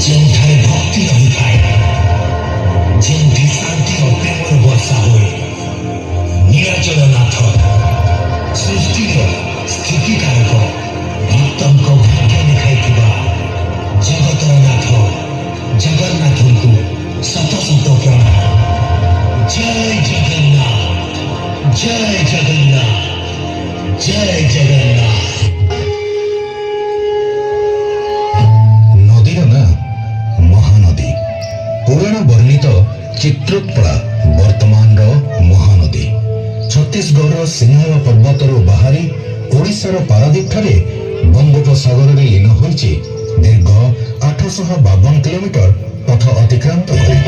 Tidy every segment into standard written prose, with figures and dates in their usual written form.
ଯେଉଁଠାରେ ଭକ୍ତି ରହିଥାଏ, ଯେଉଁଠି ଶାନ୍ତି ଓ ପ୍ରେମର ବର୍ଷା ହୁଏ, ନୀଳାଚଳ ନାଥ ସୃଷ୍ଟିର ସ୍ଥିତିକାରକ ଭକ୍ତଙ୍କ ଭାଗ୍ୟ ଦେଖାଇଥିବା ଜଗତର ନାଥ ଜଗନ୍ନାଥଙ୍କୁ ଶତ ଶତ ପ୍ରଣାମ। ଜୟ ଜଗନ୍ନାଥ, ଜୟ ଜଗନ୍ନାଥ, ଜୟ ଜଗନ୍ନାଥ। ନଦୀର ନାଁ ମହାନଦୀ। ପୁରାଣ ବର୍ଣ୍ଣିତ ଚିତ୍ରୋତ୍ପଳା ବର୍ତ୍ତମାନର ମହାନଦୀ। ଛତିଶଗଡ଼ର ସିଂହଳ ପର୍ବତରୁ ବାହାରି ଓଡ଼ିଶାର ପାରାଦୀପଠାରେ ବଙ୍ଗୋପସାଗରରେ ଲୀନ ହୋଇଛି ଦୀର୍ଘ 852 କିଲୋମିଟର ପଥ ଅତିକ୍ରାନ୍ତ କରି।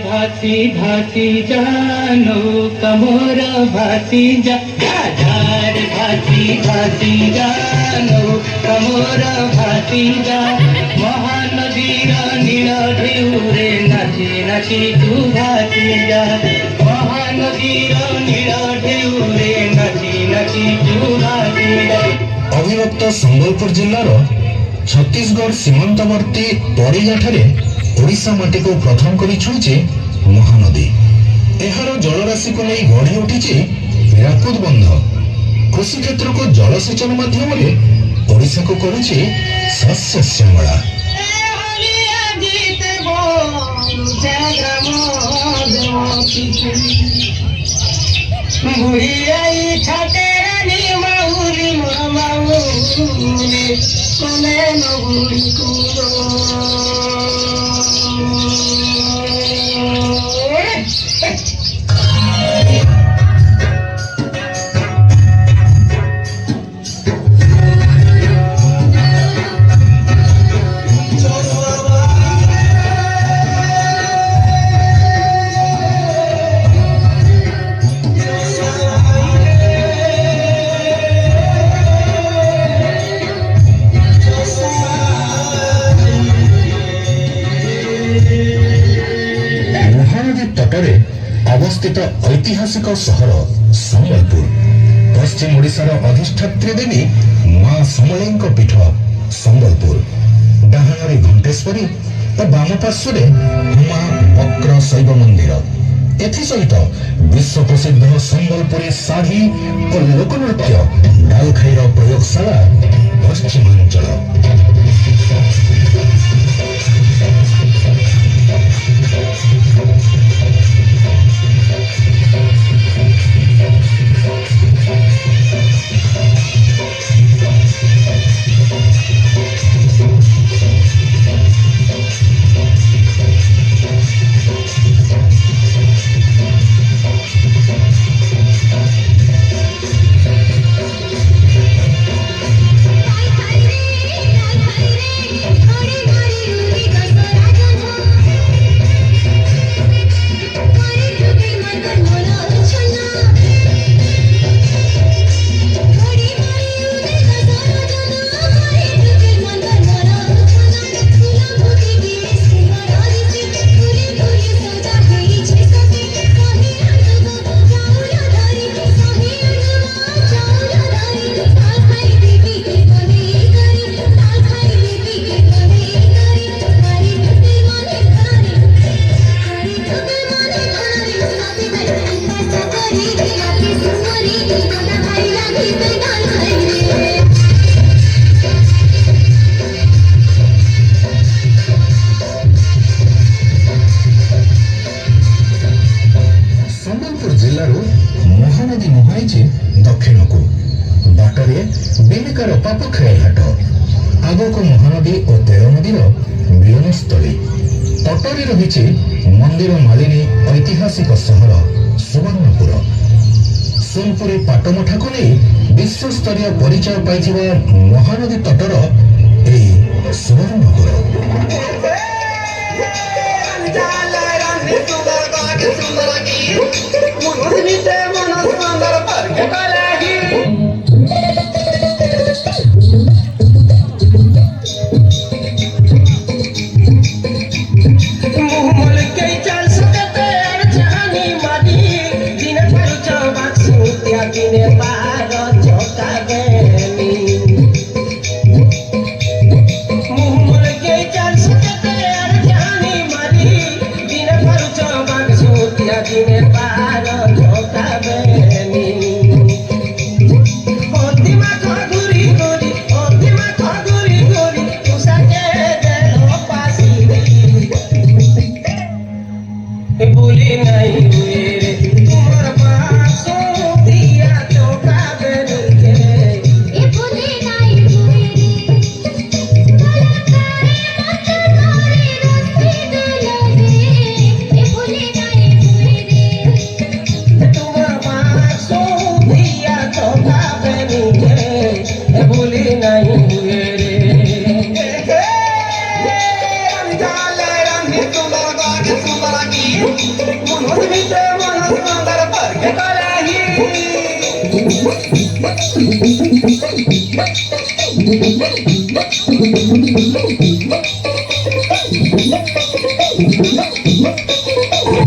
भासी भासी जानो कमोर भासी जा जार भासी भासी जानो कमोर भासी जा महानदीर नील ढेउरे नाची नाची तू भासी जा महानदीर नील ढेउरे नाची नाची तू भासी जा। ଅବିଭକ୍ତ ସମ୍ବଲପୁର ଜିଲ୍ଲାର ଛତିଶଗଡ଼ ସୀମାନ୍ତବର୍ତ୍ତୀ ପଡ଼ିଗାଠାରେ ଓଡ଼ିଶା ମାଟିକୁ ପ୍ରଥମ କରି ଛୁଇଁଛି ମହାନଦୀ। ଏହାର ଜଳରାଶିକୁ ନେଇ ଗଢ଼ି ଉଠିଛି ହୀରାକୁଦ ବନ୍ଧ। କୃଷି କ୍ଷେତ୍ରକୁ ଜଳସେଚନ ମାଧ୍ୟମରେ ଓଡ଼ିଶାକୁ କରୁଛି ଶସ୍ୟ ଶ୍ୟାମଳା। ତଟରେ ଅବସ୍ଥିତ ଐତିହାସିକ ସହର ସମ୍ବଲପୁର। ପଶ୍ଚିମ ଓଡ଼ିଶାର ଅଧିଷ୍ଠାତ୍ରୀ ଦେବୀ ମା ସମଲେଇଙ୍କ ପୀଠ ସମ୍ବଲପୁର। ଡାହାଣରେ ଘଣ୍ଟେଶ୍ୱରୀ ଓ ବାମ ପାର୍ଶ୍ୱରେ ହୁମା ବକ୍ର ଶୈବ ମନ୍ଦିର। ଏଥିସହିତ ବିଶ୍ୱ ପ୍ରସିଦ୍ଧ ସମ୍ବଲପୁରୀ ଶାଢ଼ୀ ଓ ଲୋକନୃତ୍ୟ ଡାଲଖାଇର ପ୍ରୟୋଗଶାଳା ପଶ୍ଚିମାଞ୍ଚଳ। ସମ୍ବଲପୁର ଜିଲ୍ଲାରୁ ମହାନଦୀ ମୁହାଁଇଛି ଦକ୍ଷିଣକୁ। ବାଟରେ ବେଲିକାର ପାପଖାୟା ଘାଟ, ଆଗକୁ ମହାନଦୀ ଓ ତେର ନଦୀର ମିଳନସ୍ଥଳୀ। ତଟରେ ରହିଛି ମନ୍ଦିର ମାଳିନୀ ଐତିହାସିକ ସହର ସୁବର୍ଣ୍ଣପୁର। ସୋନପୁରୀ ପାଟମଠାକୁ ନେଇ ବିଶ୍ୱସ୍ତରୀୟ ପରିଚୟ ପାଇଥିବା ମହାନଦୀ ତଟର ଏହି ସୁବର୍ଣ୍ଣପୁର। मनोज मन सुंदर पर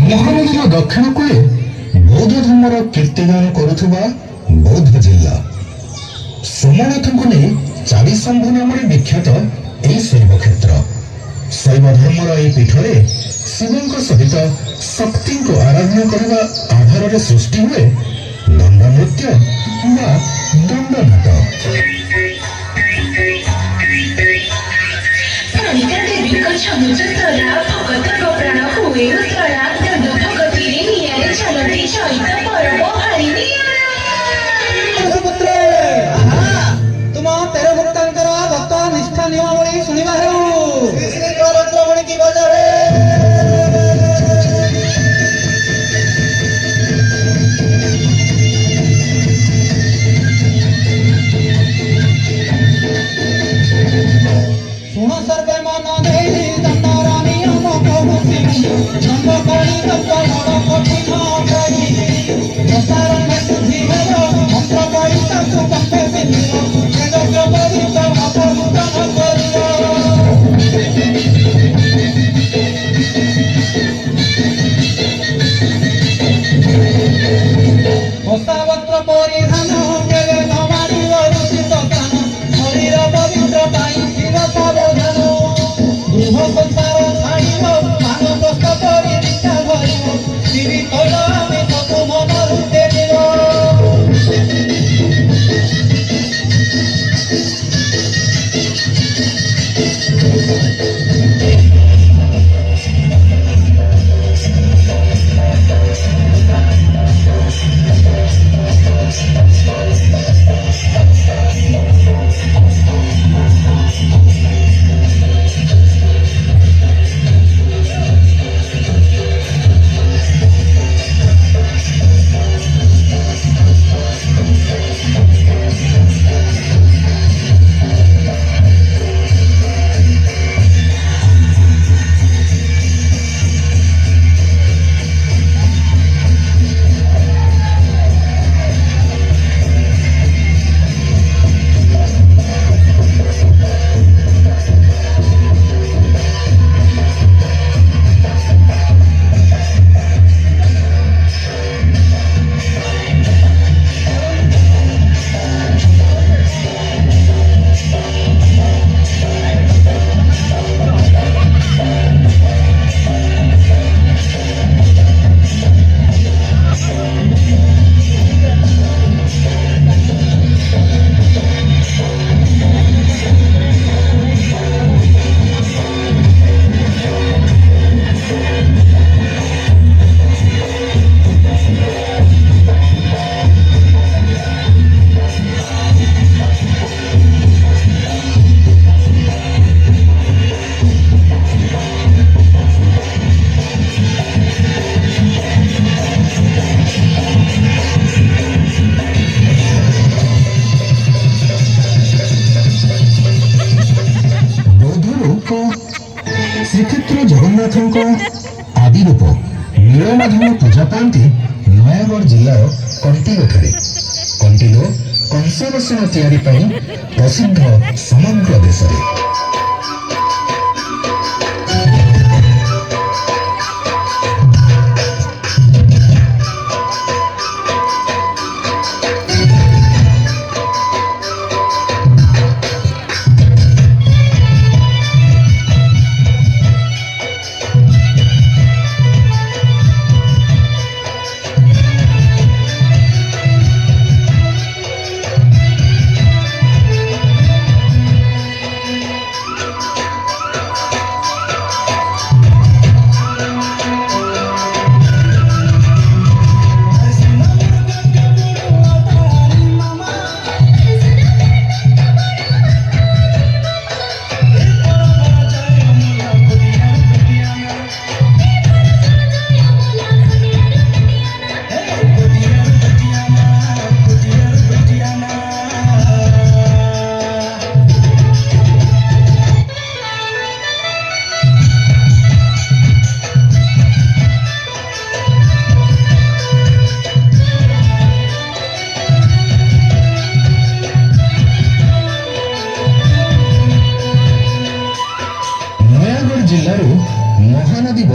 ମହାନଦୀର ଦକ୍ଷିଣ କୂଳେ ବୌଦ୍ଧ ଧର୍ମର କୀର୍ତ୍ତିଗାନ କରୁଥିବା ବୌଦ୍ଧ ଜିଲ୍ଲା। ସୋମନାଥଙ୍କୁ ନେଇ ଚାରିଶମ୍ଭୁ ନାମରେ ବିଖ୍ୟାତ ଏହି ଶୈବ କ୍ଷେତ୍ର। ଶୈବ ଧର୍ମର ଏହି ପୀଠରେ ଶିବଙ୍କ ସହିତ ଶକ୍ତିଙ୍କୁ ଆରାଧନା କରିବା ଆଧାରରେ ସୃଷ୍ଟି ହୁଏ ଦଣ୍ଡ ନୃତ୍ୟ ବା ଦଣ୍ଡନାଟ। ଦେବୀଙ୍କ ଛନ୍ଦୁଚତରା ଭଗତଙ୍କ ପ୍ରାଣ ହୁଏ ଉତ୍ତରା ଦଣ୍ଡ ଭଗତିରେ ନିଆରେ ଚାଲନ୍ତି ଚୈତ ପର୍ବ ଭାରି ପୁତ୍ର ତୁମ ତେର ଭକ୍ତାଙ୍କର ଭକ୍ତ ନିଷ୍ଠା ନିୟମାବଳୀ ଶୁଣିବା ହେଉ। କି ବଜାରେ ଶୁଣ ସର୍ବେ ମନ ଦେଇ ଦଣ୍ଡର ନିୟମ କହୁଛି ଦଣ୍ଡ କରି ଦଣ୍ଡ ବଡ଼ କଠିନ କରି ଦଶାରଣ୍ୟ ଶୁଦ୍ଧି ହେବ ମନ୍ତ୍ର କହି ତାକୁ କମ୍ପେ ପିନ୍ଧିବ ବେଦ ପବିତ୍ର ଅପବିତ୍ର କରିବ। ବସ୍ତ୍ର ପରିଧାନ କେବେ ନ ମାରିବ ଋଷିତ ସ୍ଥାନ ଶରୀର ପବିତ୍ର ପାଇଁ ଶିବ ସାବଧାନ ଗୃହ ସଂସାର ଛାଡ଼ିବ ମାନ ପ୍ରସ୍ତ କରି ଦୀକ୍ଷା ଧରିବ ଶ୍ରୀ ତୈଳ ଆମେ ସବୁ ମନରୁ ଦେବିବ। ଶ୍ରୀକ୍ଷେତ୍ର ଜଗନ୍ନାଥଙ୍କ ଆଦି ରୂପ ନୀଳମାଧବ ପୂଜା ପାଆନ୍ତି ନୟାଗଡ଼ ଜିଲ୍ଲାର କଣ୍ଟିଲୋଠାରେ। କଣ୍ଟିଲୋ କଂସାବସନ ତିଆରି ପାଇଁ ପ୍ରସିଦ୍ଧ ସମଗ୍ର ଦେଶରେ।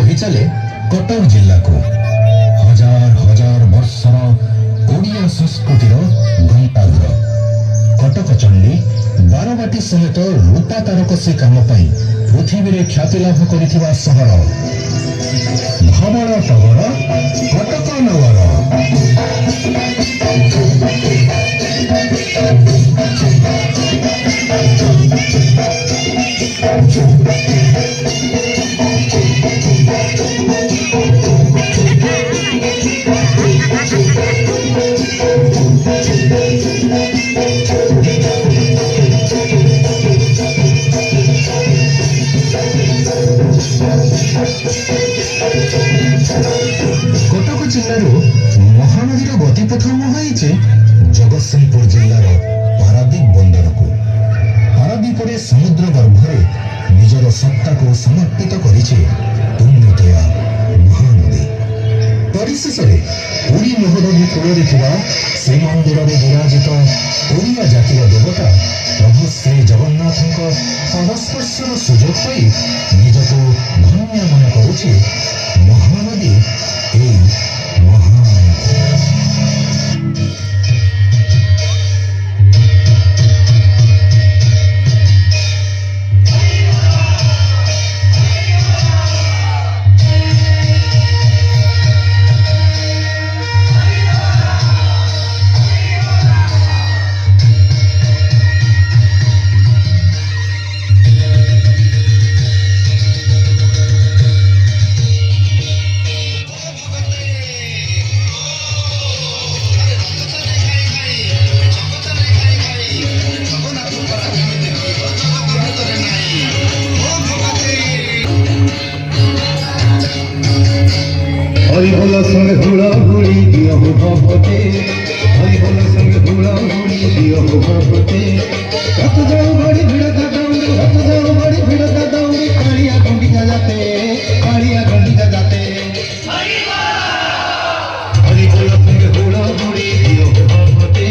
বহি ଚାଲେ କଟକ ଜିଲ୍ଲାକୁ। ହଜାର ହଜାର ବର୍ଷର ଓଡ଼ିଆ ସଂସ୍କୃତିର ଗନ୍ତାଘର। କଟକ ଚଣ୍ଡୀ ବାରବାଟୀ ସମେତ ରୂପା ତାରକସୀ କାମ ପାଇଁ ପୃଥିବୀରେ ଖ୍ୟାତି ଲାଭ କରିଥିବା ସହର। ଧବଳ ଟଗର କଟକ ନଗର। କଟକ ଜିଲ୍ଲାରୁ ମହାନଦୀର ଗତିପଥ ମୁହାଁଇଛି ଜଗତସିଂହପୁର ଜିଲ୍ଲାର ପାରାଦୀପ ବନ୍ଦରକୁ। ପାରାଦୀପରେ ସମୁଦ୍ର ଗର୍ଭରେ ନିଜର ସତ୍ତାକୁ ସମର୍ପିତ କରିଛି ପୁଣ୍ୟତୋୟା ମହାନଦୀ। ପରିଶେଷରେ ପୁରୀ ମହାନଦୀ କୂଳରେ ଥିବା ଶ୍ରୀମନ୍ଦିରରେ ବିରାଜିତ ଓଡ଼ିଆ ଜାତିର ଦେବତା ପ୍ରଭୁ ଶ୍ରୀ ଜଗନ୍ନାଥଙ୍କ ପଦସ୍ପର୍ଶର ସୁଯୋଗ ପାଇ ନିଜକୁ ଧନ୍ୟ ମନେ କରୁଛି ମହାନଦୀ। এই মহানদী হরি বল সঙ্গে হুড়া হুড়ি দিও ভগতে, হরি বল সঙ্গে হুড়া হুড়ি দিও ভগতে। রত যাও বড়ি ভিড়তা দৌড়ে, রত যাও বড়ি ভিড়তা দৌড়ে, কালিয়া গন্ডিতা যাতে, কালিয়া গন্ডিতা যাতে। হরি বল সঙ্গে হুড়া হুড়ি দিও ভগতে,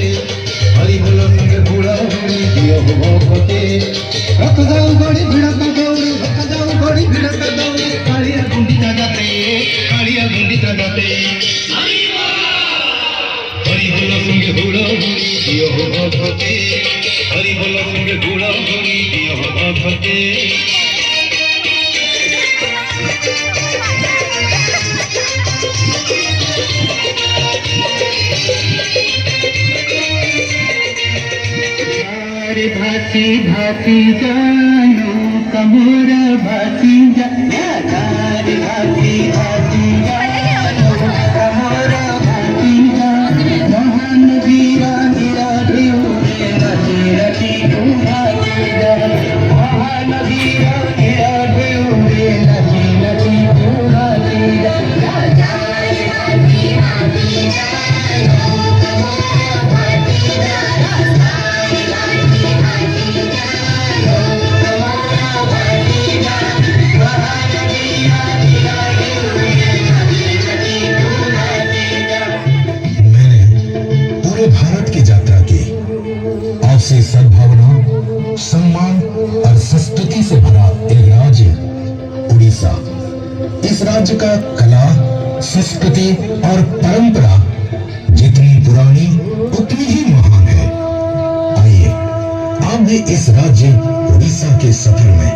হরি বল সঙ্গে হুড়া হুড়ি দিও ভগতে। রত যাও বড়ি ভিড়তা দৌড়ে, রত যাও বড়ি ভিড়তা দৌড়ে, কালিয়া গন্ডিতা যাতে, কালিয়া গন্ডিতা যাতে। হরি বল সঙ্গে হুড়া হুড়ি দিও ভগতে, হরি বল সঙ্গে হুড়া হুড়ি দিও ভগতে। अरे भाती भाती जानो कमोर भाती जा, अरे भाती भाती जानो कमोर भाती जा। महान वीरा वीरा ढेउरे रची रची तू भाती जा, महान वीरा वीरा ढेउरे रची रची तू भाती जा। अरे भाती भाती जानो कमोर भाती जा, मैंने पूरे भारत की यात्रा की। आपसी सद्भावना, सम्मान और संस्कृति से भरा एक राज्य उड़ीसा। इस राज्य का कला, संस्कृति और परंपरा जितनी पुरानी उतनी ही महान है। आइए आप भी इस राज्य उड़ीसा के सफर में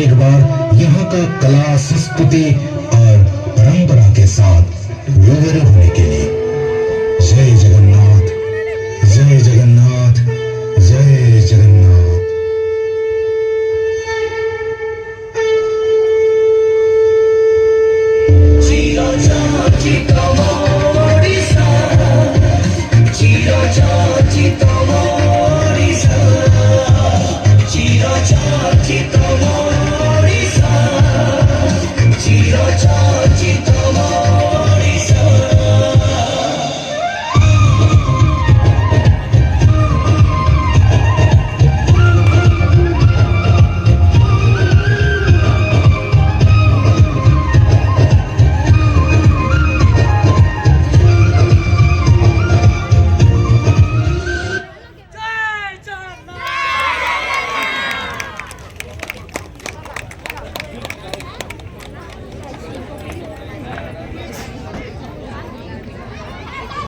एक बार यहाँ का कला, संस्कृति और परंपरा के साथ रूबरू होने के लिए